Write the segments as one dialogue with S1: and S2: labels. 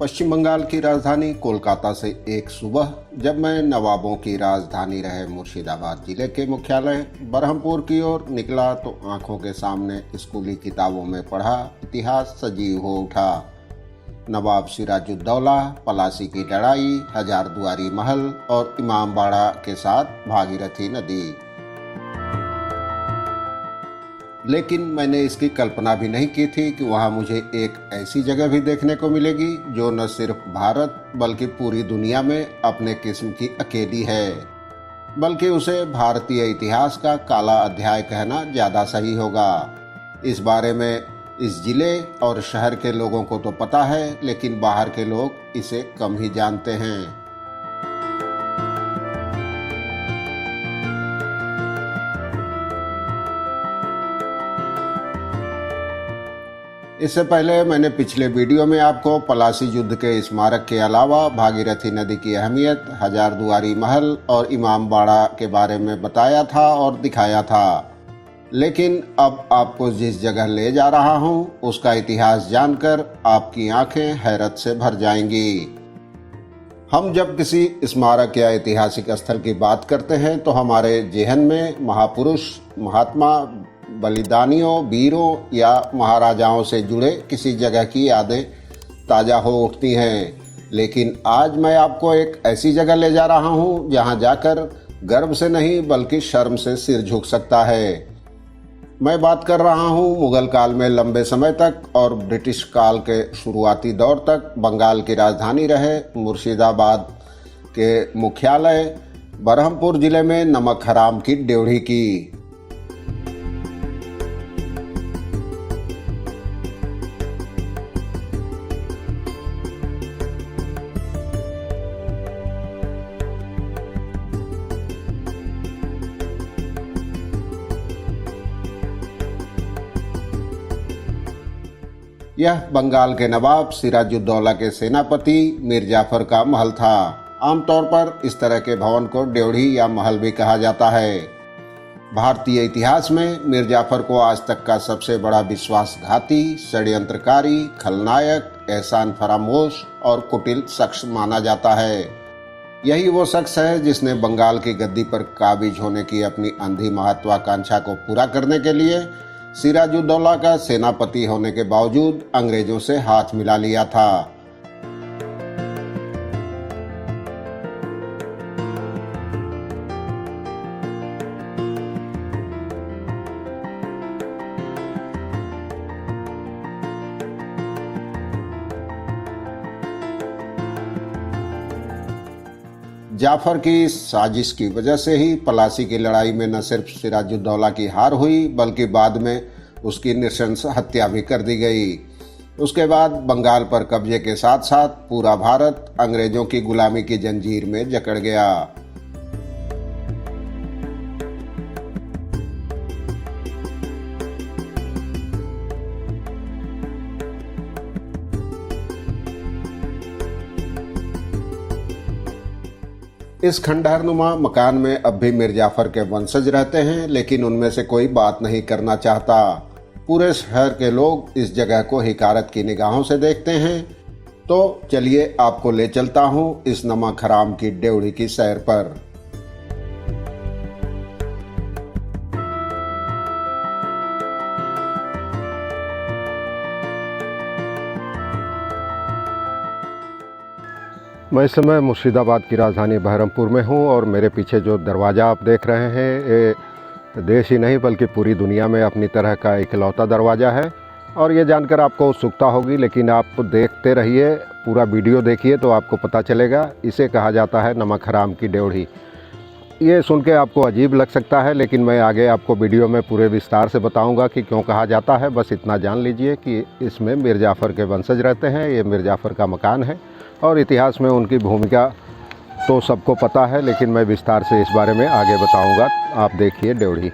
S1: पश्चिम बंगाल की राजधानी कोलकाता से एक सुबह जब मैं नवाबों की राजधानी रहे मुर्शिदाबाद जिले के मुख्यालय बरहमपुर की ओर निकला तो आंखों के सामने स्कूली किताबों में पढ़ा इतिहास सजीव हो उठा। नवाब सिराजुद्दौला, पलासी की लड़ाई, हजारदुआरी महल और इमामबाड़ा के साथ भागीरथी नदी। लेकिन मैंने इसकी कल्पना भी नहीं की थी कि वहाँ मुझे एक ऐसी जगह भी देखने को मिलेगी जो न सिर्फ भारत बल्कि पूरी दुनिया में अपने किस्म की अकेली है, बल्कि उसे भारतीय इतिहास का काला अध्याय कहना ज़्यादा सही होगा। इस बारे में इस जिले और शहर के लोगों को तो पता है, लेकिन बाहर के लोग इसे कम ही जानते हैं। इससे पहले मैंने पिछले वीडियो में आपको पलासी युद्ध के स्मारक के अलावा भागीरथी नदी की अहमियत, हजारदुआरी महल और इमामबाड़ा के बारे में बताया था और दिखाया था। लेकिन अब आपको जिस जगह ले जा रहा हूं, उसका इतिहास जानकर आपकी आंखें हैरत से भर जाएंगी। हम जब किसी स्मारक या ऐतिहासिक स्थल की बात करते हैं तो हमारे जेहन में महापुरुष, महात्मा, बलिदानियों, वीरों या महाराजाओं से जुड़े किसी जगह की यादें ताज़ा हो उठती हैं। लेकिन आज मैं आपको एक ऐसी जगह ले जा रहा हूं जहां जाकर गर्व से नहीं बल्कि शर्म से सिर झुक सकता है। मैं बात कर रहा हूं मुगल काल में लंबे समय तक और ब्रिटिश काल के शुरुआती दौर तक बंगाल की राजधानी रहे मुर्शिदाबाद के मुख्यालय बरहमपुर जिले में नमक हराम की ड्योढ़ी की। यह बंगाल के नवाब सिराजुद्दौला के सेनापति मीर जाफर का महल था। आमतौर पर इस तरह के भवन को ड्योढ़ी या महल भी कहा जाता है। भारतीय इतिहास में मीर जाफर को आज तक का सबसे बड़ा विश्वासघाती, षड्यंत्रकारी, खलनायक, एहसान फरामोश और कुटिल शख्स माना जाता है। यही वो शख्स है जिसने बंगाल की गद्दी पर काबिज होने की अपनी अंधी महत्वाकांक्षा को पूरा करने के लिए सिराजुद्दौला का सेनापति होने के बावजूद अंग्रेजों से हाथ मिला लिया था। जाफर की साजिश की वजह से ही पलासी की लड़ाई में न सिर्फ सिराजुद्दौला की हार हुई बल्कि बाद में उसकी नृशंस हत्या भी कर दी गई। उसके बाद बंगाल पर कब्जे के साथ साथ पूरा भारत अंग्रेजों की गुलामी की जंजीर में जकड़ गया। इस खंडहरनुमा मकान में अब भी मीर जाफर के वंशज रहते हैं, लेकिन उनमें से कोई बात नहीं करना चाहता। पूरे शहर के लोग इस जगह को हिकारत की निगाहों से देखते हैं। तो चलिए आपको ले चलता हूं इस नमक हराम की ड्योढ़ी की सैर पर। मैं इस समय मुर्शिदाबाद की राजधानी बहरमपुर में हूँ और मेरे पीछे जो दरवाज़ा आप देख रहे हैं ये देश ही नहीं बल्कि पूरी दुनिया में अपनी तरह का इकलौता दरवाज़ा है। और ये जानकर आपको उत्सुकता होगी, लेकिन आप देखते रहिए, पूरा वीडियो देखिए तो आपको पता चलेगा। इसे कहा जाता है नमक हराम की ड्योढ़ी। ये सुन के आपको अजीब लग सकता है, लेकिन मैं आगे आपको वीडियो में पूरे विस्तार से बताऊँगा कि क्यों कहा जाता है। बस इतना जान लीजिए कि इसमें मीर जाफ़र के वंशज रहते हैं। ये मीर जाफ़र का मकान है और इतिहास में उनकी भूमिका तो सबको पता है, लेकिन मैं विस्तार से इस बारे में आगे बताऊंगा। आप देखिए ड्योढ़ी।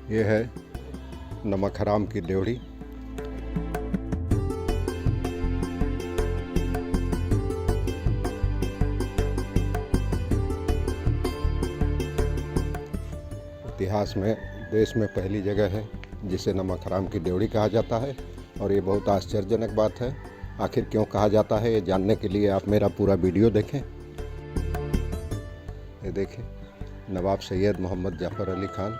S1: ये है नमक हराम की ड्योढ़ी। इतिहास में देश में पहली जगह है जिसे नमक हराम की ड्योढ़ी कहा जाता है, और ये बहुत आश्चर्यजनक बात है। आखिर क्यों कहा जाता है, ये जानने के लिए आप मेरा पूरा वीडियो देखें। ये देखें, नवाब सैयद मोहम्मद जाफ़र अली खान।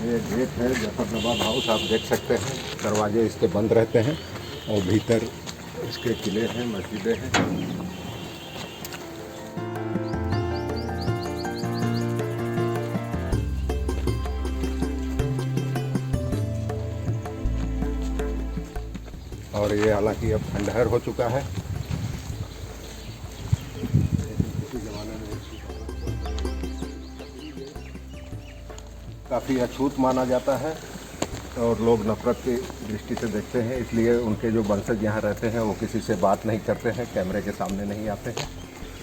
S1: ये गेट है जफर नवाब हाउस, आप देख सकते हैं। दरवाजे इसके बंद रहते हैं और भीतर इसके किले हैं, मस्जिदें हैं। और ये हालांकि अब खंडहर हो चुका है। काफ़ी अछूत माना जाता है और लोग नफरत की दृष्टि से देखते हैं, इसलिए उनके जो वंशज यहाँ रहते हैं वो किसी से बात नहीं करते हैं, कैमरे के सामने नहीं आते हैं।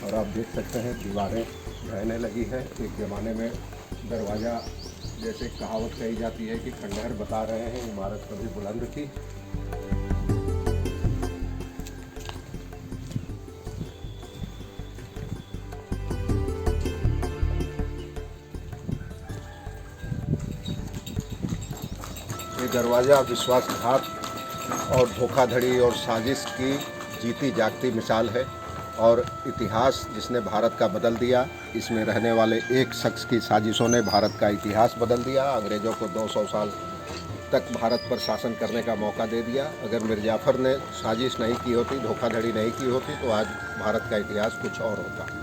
S1: और आप देख सकते हैं दीवारें ढहने लगी है। एक ज़माने में दरवाज़ा, जैसे कहावत कही जाती है कि खंडहर बता रहे हैं, इमारत कभी बुलंद थी। ये दरवाज़ा विश्वासघात और धोखाधड़ी और साजिश की जीती जागती मिसाल है, और इतिहास जिसने भारत का बदल दिया। इसमें रहने वाले एक शख्स की साजिशों ने भारत का इतिहास बदल दिया। अंग्रेज़ों को 200 साल तक भारत पर शासन करने का मौका दे दिया। अगर मीर जाफ़र ने साजिश नहीं की होती, धोखाधड़ी नहीं की होती, तो आज भारत का इतिहास कुछ और होता।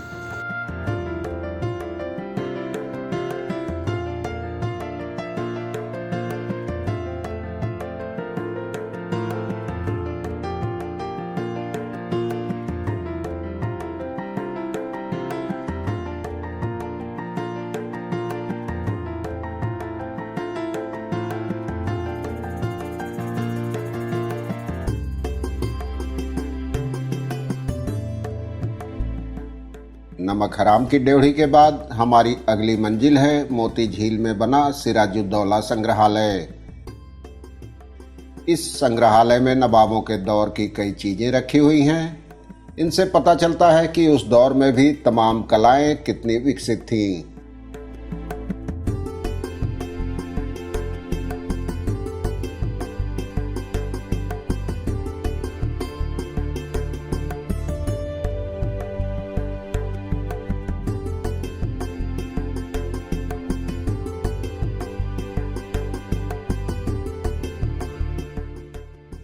S1: नमक हराम की ड्योढ़ी के बाद हमारी अगली मंजिल है मोती झील में बना सिराजुद्दौला संग्रहालय। इस संग्रहालय में नवाबों के दौर की कई चीजें रखी हुई हैं। इनसे पता चलता है कि उस दौर में भी तमाम कलाएं कितनी विकसित थीं।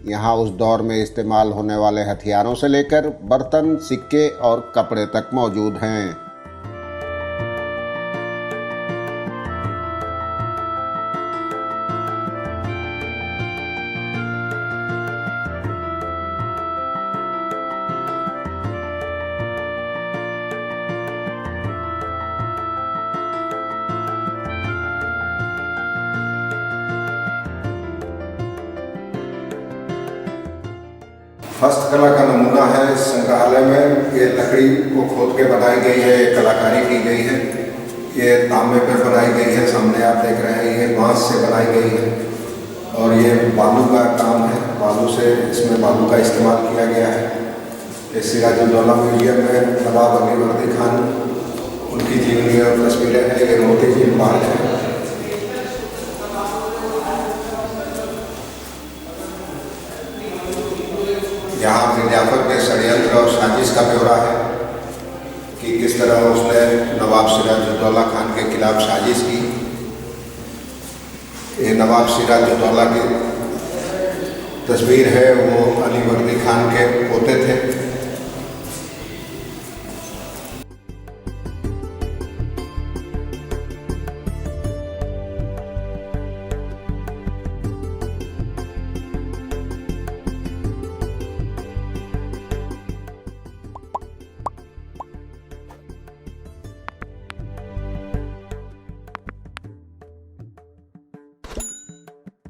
S1: यहाँ उस दौर में इस्तेमाल होने वाले हथियारों से लेकर बर्तन, सिक्के और कपड़े तक मौजूद हैं। हस्तकला का नमूना है इस संग्रहालय में। ये लकड़ी को खोद के बनाई गई है, कलाकारी की गई है। ये तांबे पर बनाई गई है, सामने आप देख रहे हैं। ये बांस से बनाई गई है और ये बालू का काम है। बालू से, इसमें बालू का इस्तेमाल किया गया है। ये सिराजुद्दौला म्यूजियम में नवाब अली वर्दी खान, उनकी जीवनी और तस्वीरें हैं। ये मोती झील पार्क है। यहाँ मीर जाफ़र के षड्यंत्र और साजिश का ब्यौरा है कि किस तरह उसने नवाब सिराजुद्दौला खान के खिलाफ साजिश की। ये नवाब सिराजुद्दौला की तस्वीर है, वो अली वर्दी खान के पोते थे।